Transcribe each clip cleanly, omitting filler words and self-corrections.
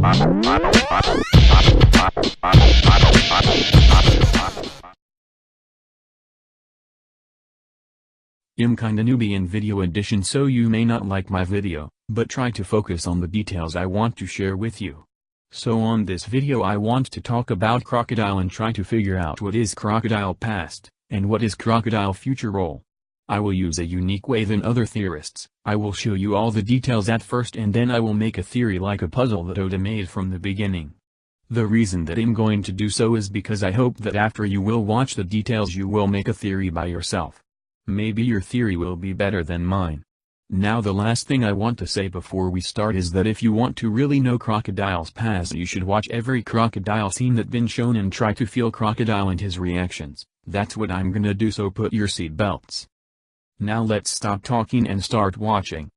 I'm kinda newbie in video edition, so you may not like my video, but try to focus on the details I want to share with you. So on this video I want to talk about crocodile and try to figure out what is crocodile past, and what is crocodile future role. I will use a unique way than other theorists. I will show you all the details at first and then I will make a theory like a puzzle that Oda made from the beginning. The reason that I'm going to do so is because I hope that after you will watch the details you will make a theory by yourself. Maybe your theory will be better than mine. Now the last thing I want to say before we start is that if you want to really know crocodile's past you should watch every crocodile scene that been shown and try to feel crocodile and his reactions. That's what I'm gonna do, so put your seatbelts. Now let's stop talking and start watching.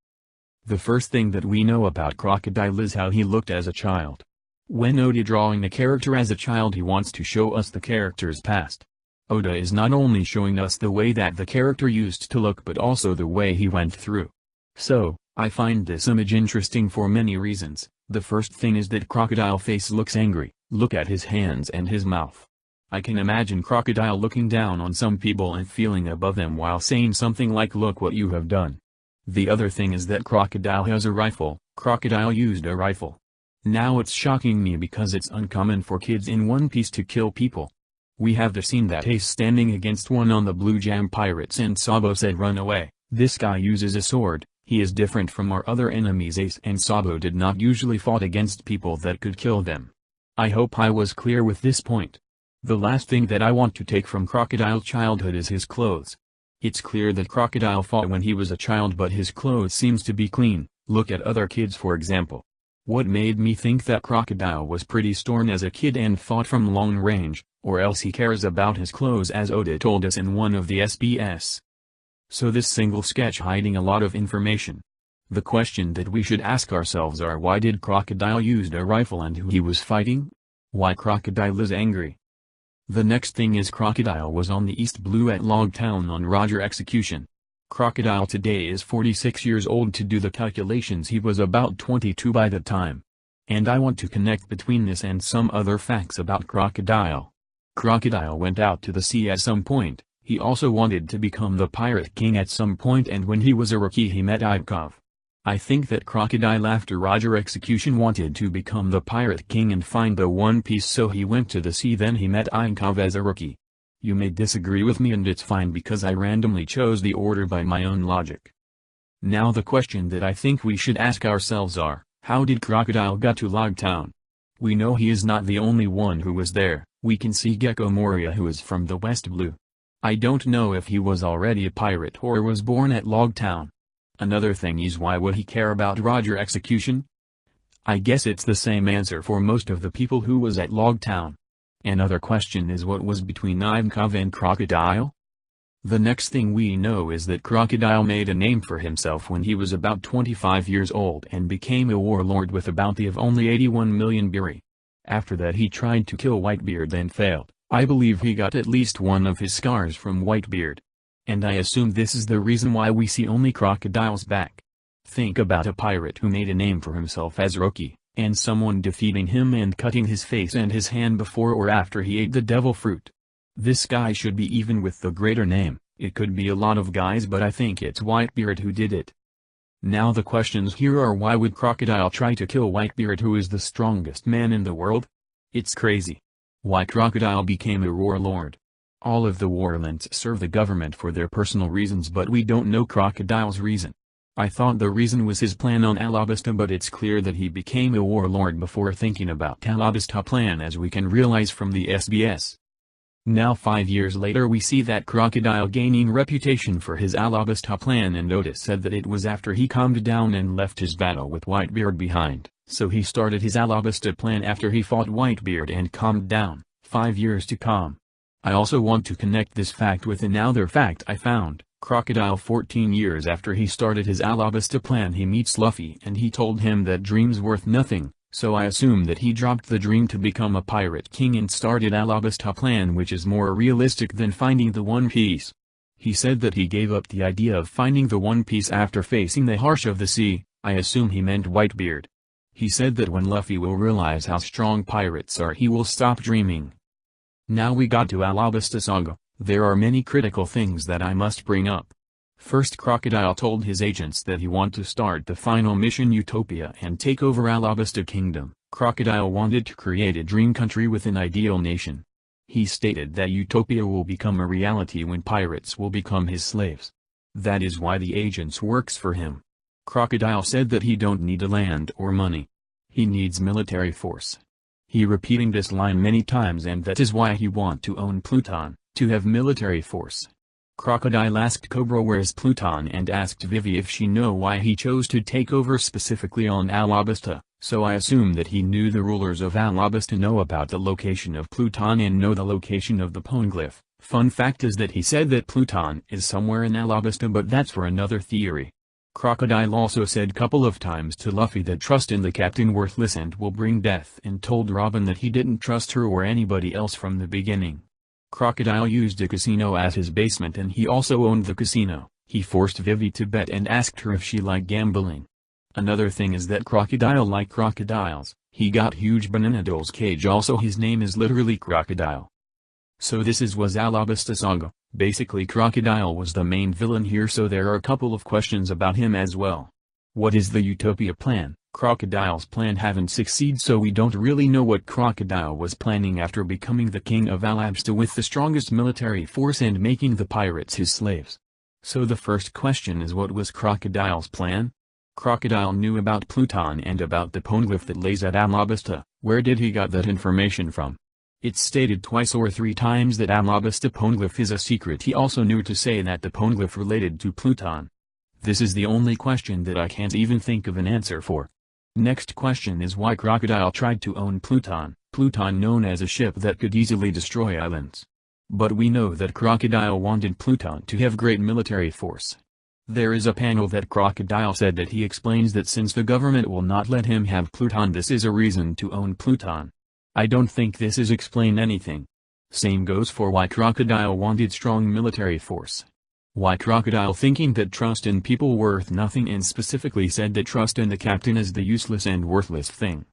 The first thing that we know about crocodile is how he looked as a child. When Oda drawing a character as a child he wants to show us the character's past. Oda is not only showing us the way that the character used to look but also the way he went through. So, I find this image interesting for many reasons. The first thing is that crocodile face looks angry. Look at his hands and his mouth. I can imagine crocodile looking down on some people and feeling above them while saying something like "look what you have done." The other thing is that crocodile has a rifle. Crocodile used a rifle. Now it's shocking me because it's uncommon for kids in One Piece to kill people. We have the scene that Ace standing against one on the Blue Jam pirates and Sabo said run away. This guy uses a sword. He is different from our other enemies. Ace and Sabo did not usually fought against people that could kill them. I hope I was clear with this point. The last thing that I want to take from Crocodile's childhood is his clothes. It's clear that Crocodile fought when he was a child but his clothes seems to be clean. Look at other kids for example. What made me think that Crocodile was pretty stern as a kid and fought from long range, or else he cares about his clothes as Oda told us in one of the SBS. So this single sketch hiding a lot of information. The question that we should ask ourselves are why did Crocodile use a rifle and who he was fighting? Why Crocodile is angry? The next thing is Crocodile was on the East Blue at Log Town on Roger execution. Crocodile today is 46 years old. To do the calculations he was about 22 by the time. And I want to connect between this and some other facts about Crocodile. Crocodile went out to the sea at some point. He also wanted to become the Pirate King at some point, and when he was a rookie he met Eiichiro. I think that Crocodile after Roger execution wanted to become the Pirate King and find the One Piece, so he went to the sea. Then he met Eiichiro as a rookie. You may disagree with me and it's fine because I randomly chose the order by my own logic. Now the question that I think we should ask ourselves are, how did Crocodile get to Log Town? We know he is not the only one who was there. We can see Gecko Moria who is from the West Blue. I don't know if he was already a pirate or was born at Log Town. Another thing is why would he care about Roger execution? I guess it's the same answer for most of the people who was at Log Town. Another question is what was between Eiichiro and Crocodile? The next thing we know is that Crocodile made a name for himself when he was about 25 years old and became a warlord with a bounty of only 81 million biri. After that he tried to kill Whitebeard and failed. I believe he got at least one of his scars from Whitebeard. And I assume this is the reason why we see only Crocodile's back. Think about a pirate who made a name for himself as rookie, and someone defeating him and cutting his face and his hand before or after he ate the devil fruit. This guy should be even with the greater name. It could be a lot of guys but I think it's Whitebeard who did it. Now the questions here are why would Crocodile try to kill Whitebeard who is the strongest man in the world? It's crazy. Why Crocodile became a warlord? All of the warlords serve the government for their personal reasons but we don't know Crocodile's reason. I thought the reason was his plan on Alabasta but it's clear that he became a warlord before thinking about Alabasta plan as we can realize from the SBS. Now 5 years later we see that Crocodile gaining reputation for his Alabasta plan and Oda said that it was after he calmed down and left his battle with Whitebeard behind, so he started his Alabasta plan after he fought Whitebeard and calmed down, 5 years to calm. I also want to connect this fact with another fact I found. Crocodile 14 years after he started his Alabasta plan he meets Luffy and he told him that dream's worth nothing, so I assume that he dropped the dream to become a pirate king and started Alabasta plan, which is more realistic than finding the One Piece. He said that he gave up the idea of finding the One Piece after facing the harsh of the sea. I assume he meant Whitebeard. He said that when Luffy will realize how strong pirates are he will stop dreaming. Now we got to Alabasta Saga. There are many critical things that I must bring up. First, Crocodile told his agents that he want to start the final mission Utopia and take over Alabasta Kingdom. Crocodile wanted to create a dream country with an ideal nation. He stated that Utopia will become a reality when pirates will become his slaves. That is why the agents works for him. Crocodile said that he don't need a land or money. He needs military force. He repeating this line many times, and that is why he want to own Pluton, to have military force. Crocodile asked Cobra where is Pluton and asked Vivi if she know why he chose to take over specifically on Alabasta, so I assume that he knew the rulers of Alabasta know about the location of Pluton and know the location of the poneglyph. Fun fact is that he said that Pluton is somewhere in Alabasta, but that's for another theory. Crocodile also said couple of times to Luffy that trust in the captain worthless and will bring death, and told Robin that he didn't trust her or anybody else from the beginning. Crocodile used a casino as his basement and he also owned the casino. He forced Vivi to bet and asked her if she liked gambling. Another thing is that Crocodile like crocodiles. He got huge banana doll's cage, also his name is literally Crocodile. So this was Alabasta Saga. Basically Crocodile was the main villain here, so there are a couple of questions about him as well. What is the Utopia plan? Crocodile's plan haven't succeeded, so we don't really know what Crocodile was planning after becoming the king of Alabasta with the strongest military force and making the pirates his slaves. So the first question is, what was Crocodile's plan? Crocodile knew about Pluton and about the poneglyph that lays at Alabasta. Where did he got that information from? It's stated twice or three times that Alabasta poneglyph is a secret. He also knew to say that the poneglyph related to Pluton. This is the only question that I can't even think of an answer for. Next question is why Crocodile tried to own Pluton. Pluton known as a ship that could easily destroy islands. But we know that Crocodile wanted Pluton to have great military force. There is a panel that Crocodile said that he explains that since the government will not let him have Pluton, this is a reason to own Pluton. I don't think this is explain anything. Same goes for why Crocodile wanted strong military force. Why Crocodile thinking that trust in people worth nothing, and specifically said that trust in the captain is the useless and worthless thing.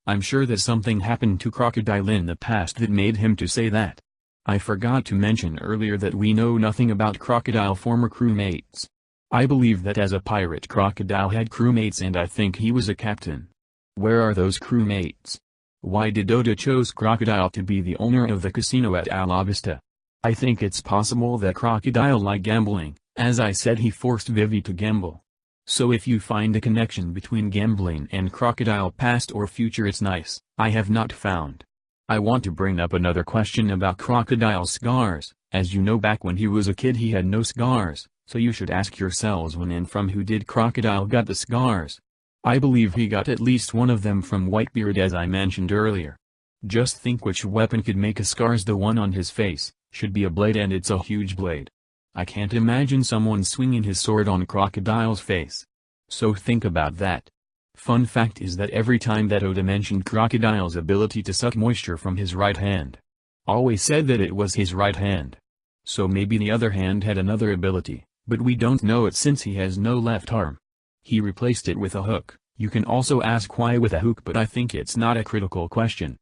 I'm sure that something happened to Crocodile in the past that made him to say that. I forgot to mention earlier that we know nothing about Crocodile former crewmates. I believe that as a pirate Crocodile had crewmates, and I think he was a captain. Where are those crewmates? Why did Oda chose Crocodile to be the owner of the casino at Alabasta? I think it's possible that Crocodile liked gambling. As I said, he forced Vivi to gamble. So if you find a connection between gambling and Crocodile past or future, it's nice. I have not found. I want to bring up another question about Crocodile's scars. As you know, back when he was a kid he had no scars, so you should ask yourselves when and from who did Crocodile got the scars. I believe he got at least one of them from Whitebeard, as I mentioned earlier. Just think which weapon could make a scars. The one on his face should be a blade, and it's a huge blade. I can't imagine someone swinging his sword on Crocodile's face. So think about that. Fun fact is that every time that Oda mentioned Crocodile's ability to suck moisture from his right hand, always said that it was his right hand. So maybe the other hand had another ability, but we don't know it since he has no left arm. He replaced it with a hook. You can also ask why with a hook, but I think it's not a critical question.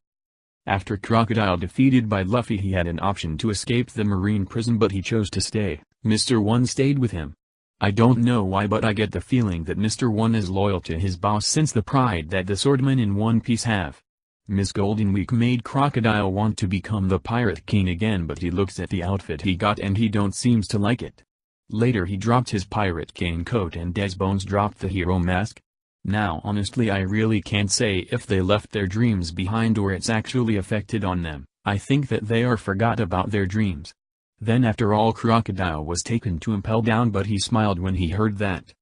After Crocodile defeated by Luffy, he had an option to escape the marine prison, but he chose to stay. Mr. One stayed with him. I don't know why, but I get the feeling that Mr. One is loyal to his boss since the pride that the swordmen in One Piece have. Miss Golden Week made Crocodile want to become the Pirate King again, but he looks at the outfit he got and he don't seems to like it. Later he dropped his Pirate King coat and Desbones dropped the hero mask. Now honestly I really can't say if they left their dreams behind or it's actually affected on them. I think that they are forgot about their dreams. Then after all, Crocodile was taken to Impel Down, but he smiled when he heard that.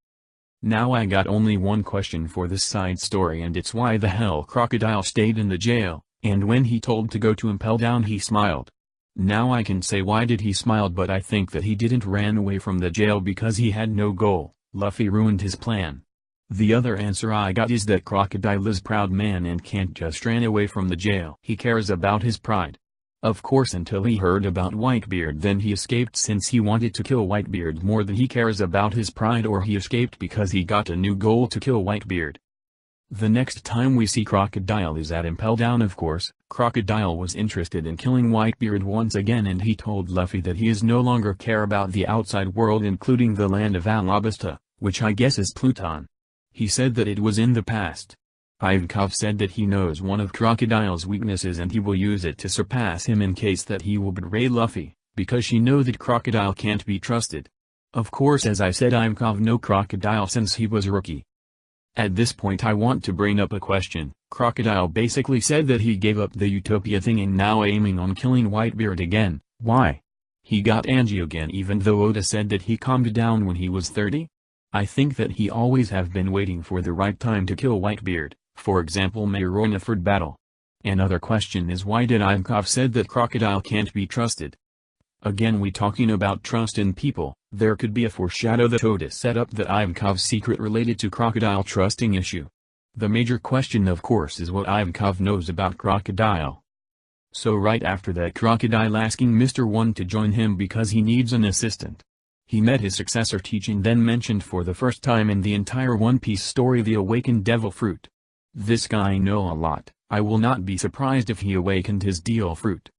Now I got only one question for this side story, and it's why the hell Crocodile stayed in the jail, and when he told to go to Impel Down he smiled. Now I can say why did he smile, but I think that he didn't ran away from the jail because he had no goal. Luffy ruined his plan. The other answer I got is that Crocodile is proud man and can't just ran away from the jail. He cares about his pride. Of course, until he heard about Whitebeard, then he escaped since he wanted to kill Whitebeard more than he cares about his pride, or he escaped because he got a new goal to kill Whitebeard. The next time we see Crocodile is at Impel Down, of course. Crocodile was interested in killing Whitebeard once again, and he told Luffy that he is no longer care about the outside world, including the land of Alabasta, which I guess is Pluton. He said that it was in the past. Ivankov said that he knows one of Crocodile's weaknesses and he will use it to surpass him in case that he will betray Luffy, because she know that Crocodile can't be trusted. Of course, as I said, Ivankov know Crocodile since he was a rookie. At this point I want to bring up a question. Crocodile basically said that he gave up the Utopia thing and now aiming on killing Whitebeard again. Why? He got Angie again even though Oda said that he calmed down when he was 30? I think that he always have been waiting for the right time to kill Whitebeard, for example Marineford battle. Another question is, why did Ivankov said that Crocodile can't be trusted? Again, we talking about trust in people. There could be a foreshadow that Oda set up that Ivankov's secret related to Crocodile trusting issue. The major question of course is what Ivankov knows about Crocodile. So right after that, Crocodile asking Mr. One to join him because he needs an assistant. He met his successor teaching, then mentioned for the first time in the entire One Piece story the awakened devil fruit. This guy know a lot. I will not be surprised if he awakened his deal fruit.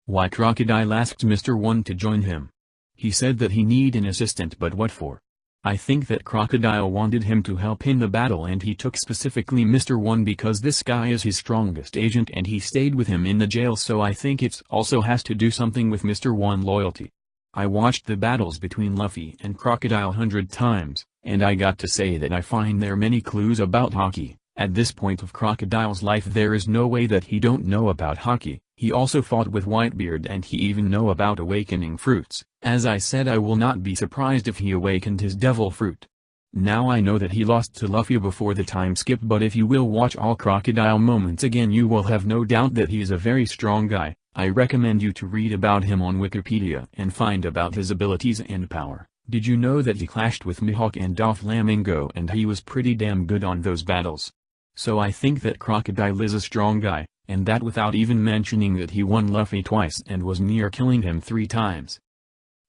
Why Crocodile asked Mr. One to join him? He said that he need an assistant, but what for? I think that Crocodile wanted him to help in the battle and he took specifically Mr. One because this guy is his strongest agent and he stayed with him in the jail, so I think it also has to do something with Mr. One loyalty. I watched the battles between Luffy and Crocodile 100 times, and I got to say that I find there many clues about hockey. At this point of Crocodile's life there is no way that he don't know about hockey. He also fought with Whitebeard and he even know about awakening fruits. As I said, I will not be surprised if he awakened his devil fruit. Now I know that he lost to Luffy before the time skip, but if you will watch all Crocodile moments again you will have no doubt that he is a very strong guy. I recommend you to read about him on Wikipedia and find about his abilities and power. Did you know that he clashed with Mihawk and Doflamingo and he was pretty damn good on those battles? So I think that Crocodile is a strong guy, and that without even mentioning that he won Luffy twice and was near killing him 3 times.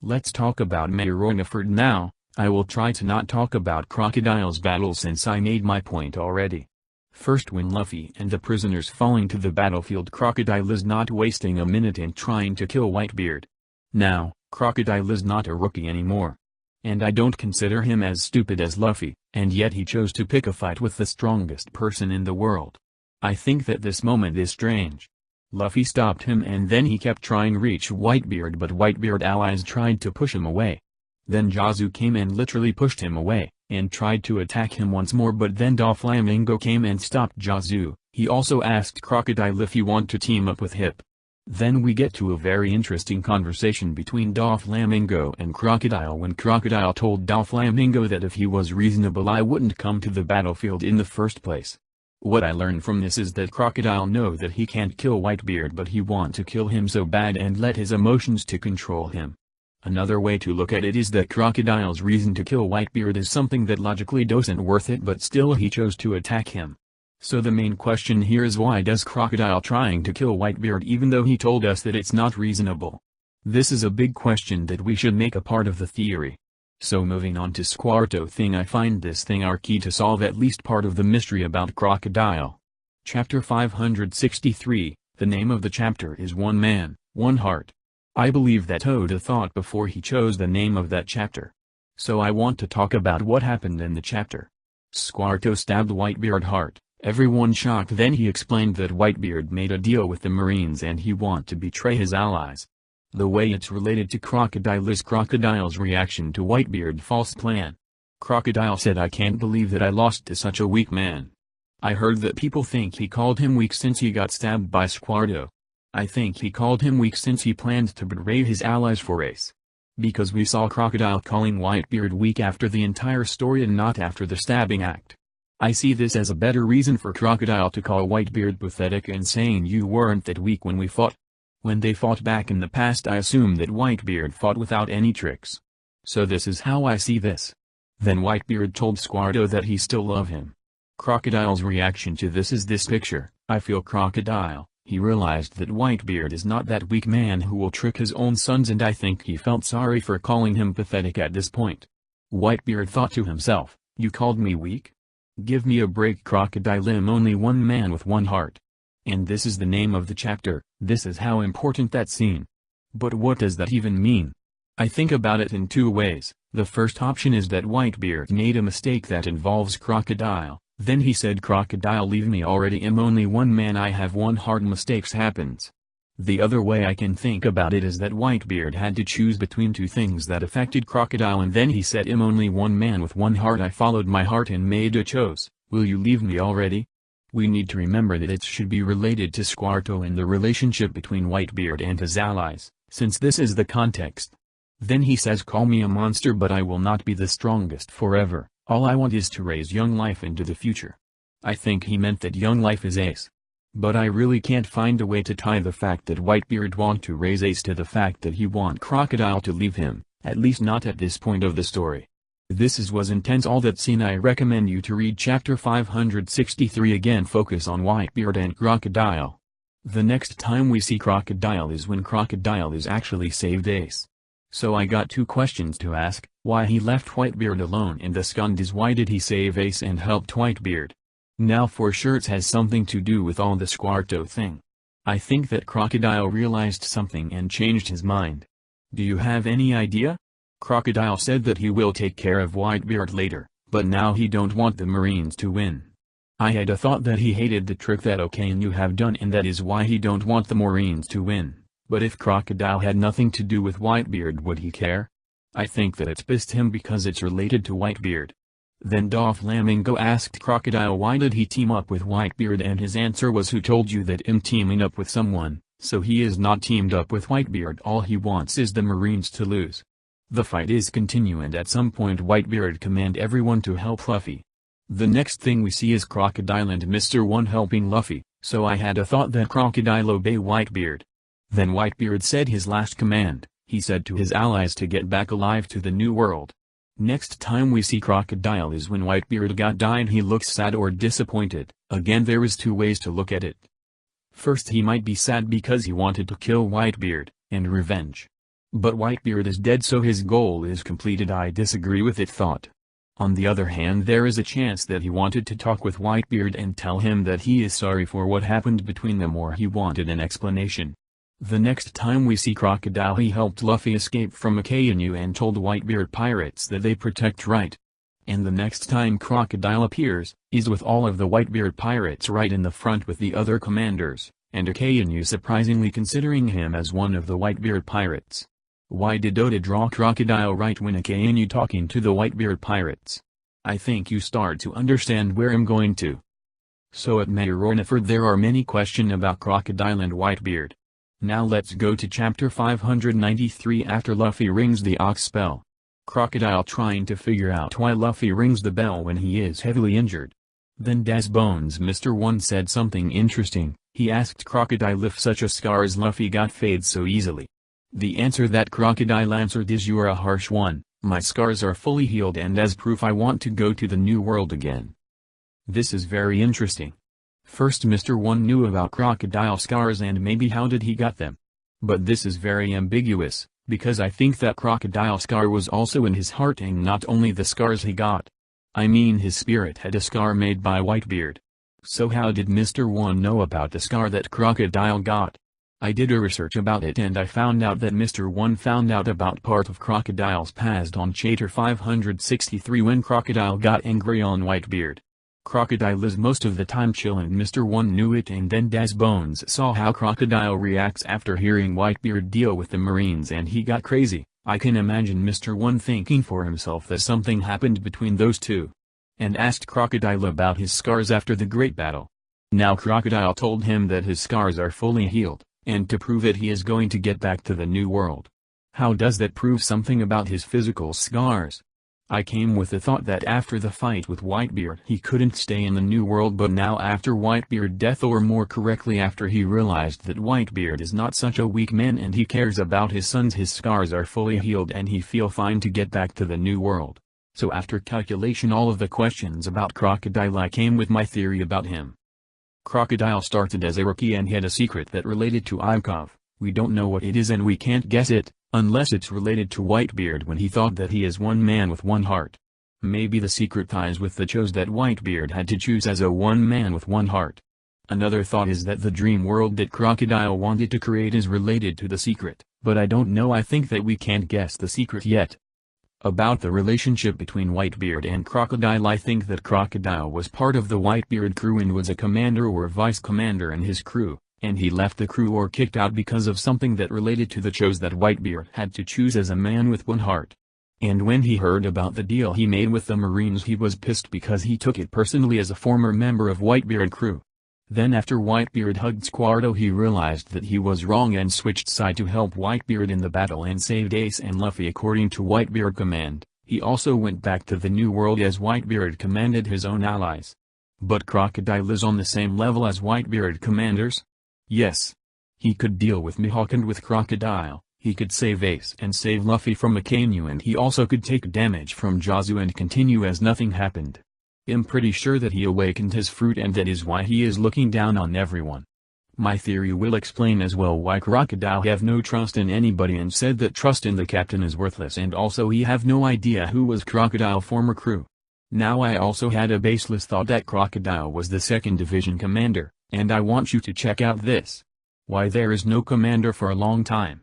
Let's talk about Marineford now. I will try to not talk about Crocodile's battle since I made my point already. First, when Luffy and the prisoners falling to the battlefield, Crocodile is not wasting a minute in trying to kill Whitebeard. Now, Crocodile is not a rookie anymore. And I don't consider him as stupid as Luffy, and yet he chose to pick a fight with the strongest person in the world. I think that this moment is strange. Luffy stopped him and then he kept trying to reach Whitebeard, but Whitebeard allies tried to push him away. Then Zazu came and literally pushed him away, and tried to attack him once more, but then Doflamingo came and stopped Zazu. He also asked Crocodile if he want to team up with Hip. Then we get to a very interesting conversation between Doflamingo and Crocodile when Crocodile told Doflamingo that if he was reasonable I wouldn't come to the battlefield in the first place. What I learned from this is that Crocodile know that he can't kill Whitebeard, but he want to kill him so bad and let his emotions to control him. Another way to look at it is that Crocodile's reason to kill Whitebeard is something that logically doesn't worth it, but still he chose to attack him. So the main question here is, why does Crocodile trying to kill Whitebeard even though he told us that it's not reasonable? This is a big question that we should make a part of the theory. So moving on to Squarto thing, I find this thing our key to solve at least part of the mystery about Crocodile. Chapter 563, the name of the chapter is One Man, One Heart. I believe that Oda thought before he chose the name of that chapter. So I want to talk about what happened in the chapter. Squarto stabbed Whitebeard heart. Everyone shocked. Then he explained that Whitebeard made a deal with the Marines and he want to betray his allies. The way it's related to Crocodile is Crocodile's reaction to Whitebeard's false plan. Crocodile said, I can't believe that I lost to such a weak man. I heard that people think he called him weak since he got stabbed by Squarto. I think he called him weak since he planned to betray his allies for Ace. Because we saw Crocodile calling Whitebeard weak after the entire story and not after the stabbing act. I see this as a better reason for Crocodile to call Whitebeard pathetic and saying you weren't that weak when we fought. When they fought back in the past, I assume that Whitebeard fought without any tricks. So this is how I see this. Then Whitebeard told Squarto that he still love him. Crocodile's reaction to this is this picture. I feel Crocodile, he realized that Whitebeard is not that weak man who will trick his own sons, and I think he felt sorry for calling him pathetic at this point. Whitebeard thought to himself, you called me weak? Give me a break, crocodile. I'm only one man with one heart. And this is the name of the chapter. This is how important that scene. But what does that even mean? I think about it in two ways. The first option is that Whitebeard made a mistake that involves crocodile. Then he said, crocodile, leave me already, I'm only one man, I have one heart. Mistakes happens. The other way I can think about it is that Whitebeard had to choose between two things that affected crocodile, and then he said, I'm only one man with one heart, I followed my heart and made a choice. Will you leave me already? We need to remember that it should be related to Squarto and the relationship between Whitebeard and his allies, since this is the context. Then he says, call me a monster, but I will not be the strongest forever. All I want is to raise young life into the future. I think he meant that young life is Ace. But I really can't find a way to tie the fact that Whitebeard want to raise Ace to the fact that he want crocodile to leave him, at least not at this point of the story. This was intense, all that scene. I recommend you to read chapter 563 again. Focus on Whitebeard and crocodile. The next time we see crocodile is when crocodile is actually saved Ace. So I got two questions to ask: why he left Whitebeard alone, and the second is why did he save Ace and helped Whitebeard? Now for sure it has something to do with all the Squarto thing. I think that crocodile realized something and changed his mind. Do you have any idea? Crocodile said that he will take care of Whitebeard later, but now he don't want the Marines to win. I had a thought that he hated the trick that Okainu have done, and that is why he don't want the Marines to win. But if crocodile had nothing to do with Whitebeard, would he care? I think that it's pissed him because it's related to Whitebeard. Then Doflamingo asked crocodile why did he team up with Whitebeard, and his answer was, who told you that I'm teaming up with someone? So he is not teamed up with Whitebeard, all he wants is the Marines to lose. The fight is continue, and at some point Whitebeard command everyone to help Luffy. The next thing we see is Crocodile and Mr. One helping Luffy, so I had a thought that Crocodile obey Whitebeard. Then Whitebeard said his last command. He said to his allies to get back alive to the new world. Next time we see Crocodile is when Whitebeard got died. He looks sad or disappointed. Again, there is two ways to look at it. First, he might be sad because he wanted to kill Whitebeard, and revenge. But Whitebeard is dead, so his goal is completed. I disagree with it thought. On the other hand, there is a chance that he wanted to talk with Whitebeard and tell him that he is sorry for what happened between them, or he wanted an explanation. The next time we see Crocodile, he helped Luffy escape from Akainu and told Whitebeard pirates that they protect right. And the next time Crocodile appears, is with all of the Whitebeard pirates right in the front with the other commanders, and Akainu surprisingly considering him as one of the Whitebeard pirates. Why did Oda draw Crocodile right when Akainu talking to the Whitebeard pirates? I think you start to understand where I'm going to. So at Marineford there are many questions about Crocodile and Whitebeard. Now let's go to chapter 593 after Luffy rings the Ox spell. Crocodile trying to figure out why Luffy rings the bell when he is heavily injured. Then Das Bones Mr. One said something interesting. He asked Crocodile if such a scar as Luffy got fades so easily. The answer that Crocodile answered is, you are a harsh one, my scars are fully healed, and as proof I want to go to the new world again. This is very interesting. First, Mr. One knew about crocodile scars and maybe how did he got them. But this is very ambiguous, because I think that crocodile scar was also in his heart and not only the scars he got. I mean his spirit had a scar made by Whitebeard. So how did Mr. One know about the scar that crocodile got? I did a research about it and I found out that Mr. One found out about part of crocodile's past on chapter 563 when crocodile got angry on Whitebeard. Crocodile is most of the time chill and Mr. One knew it, and then Das Bones saw how Crocodile reacts after hearing Whitebeard deal with the Marines and he got crazy. I can imagine Mr. One thinking for himself that something happened between those two. And asked Crocodile about his scars after the great battle. Now Crocodile told him that his scars are fully healed, and to prove it he is going to get back to the new world. How does that prove something about his physical scars? I came with the thought that after the fight with Whitebeard he couldn't stay in the new world, but now after Whitebeard death, or more correctly after he realized that Whitebeard is not such a weak man and he cares about his sons, his scars are fully healed and he feel fine to get back to the new world. So after calculation all of the questions about Crocodile, I came with my theory about him. Crocodile started as a rookie and had a secret that related to Ikov. We don't know what it is and we can't guess it, unless it's related to Whitebeard when he thought that he is one man with one heart. Maybe the secret ties with the chose that Whitebeard had to choose as a one man with one heart. Another thought is that the dream world that Crocodile wanted to create is related to the secret, but I don't know. I think that we can't guess the secret yet. About the relationship between Whitebeard and Crocodile, I think that Crocodile was part of the Whitebeard crew and was a commander or vice commander in his crew, and he left the crew or kicked out because of something that related to the chose that Whitebeard had to choose as a man with one heart. And when he heard about the deal he made with the Marines, he was pissed because he took it personally as a former member of Whitebeard crew. Then after Whitebeard hugged Squardo, he realized that he was wrong and switched side to help Whitebeard in the battle and saved Ace and Luffy according to Whitebeard command. He also went back to the New World as Whitebeard commanded his own allies. But Crocodile is on the same level as Whitebeard commanders? Yes. He could deal with Mihawk and with Crocodile, he could save Ace and save Luffy from Akainu, and he also could take damage from Jazu and continue as nothing happened. I'm pretty sure that he awakened his fruit, and that is why he is looking down on everyone. My theory will explain as well why Crocodile have no trust in anybody and said that trust in the captain is worthless, and also he have no idea who was Crocodile former crew. Now I also had a baseless thought that Crocodile was the 2nd Division commander, and I want you to check out this. Why there is no commander for a long time.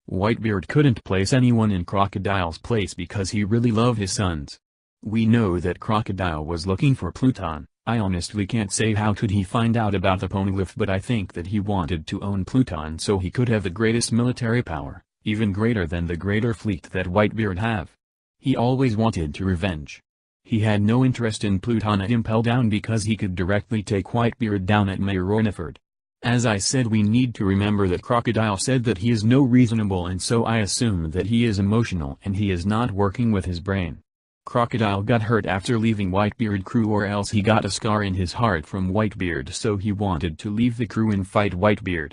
Whitebeard couldn't place anyone in Crocodile's place because he really loved his sons. We know that Crocodile was looking for Pluton. I honestly can't say how could he find out about the Poneglyph, but I think that he wanted to own Pluton so he could have the greatest military power, even greater than the greater fleet that Whitebeard have. He always wanted to revenge. He had no interest in Pluton at Impel Down because he could directly take Whitebeard down at Marineford. As I said, we need to remember that Crocodile said that he is no reasonable, and so I assume that he is emotional and he is not working with his brain. Crocodile got hurt after leaving Whitebeard crew, or else he got a scar in his heart from Whitebeard, so he wanted to leave the crew and fight Whitebeard.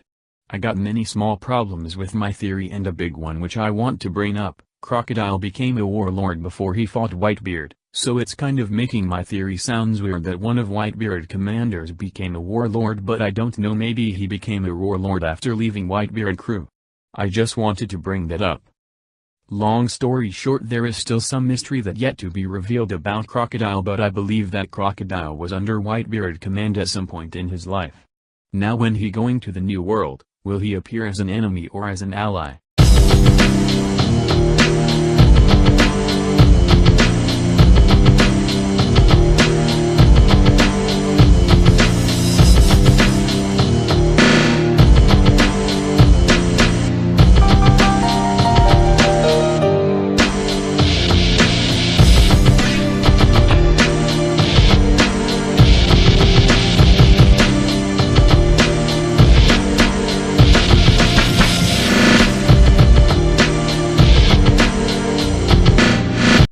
I got many small problems with my theory, and a big one which I want to bring up. Crocodile became a warlord before he fought Whitebeard, so it's kind of making my theory sounds weird that one of Whitebeard commanders became a warlord, but I don't know, maybe he became a warlord after leaving Whitebeard crew. I just wanted to bring that up. Long story short, there is still some mystery that yet to be revealed about Crocodile, but I believe that Crocodile was under Whitebeard command at some point in his life. Now when he going to the New World, will he appear as an enemy or as an ally?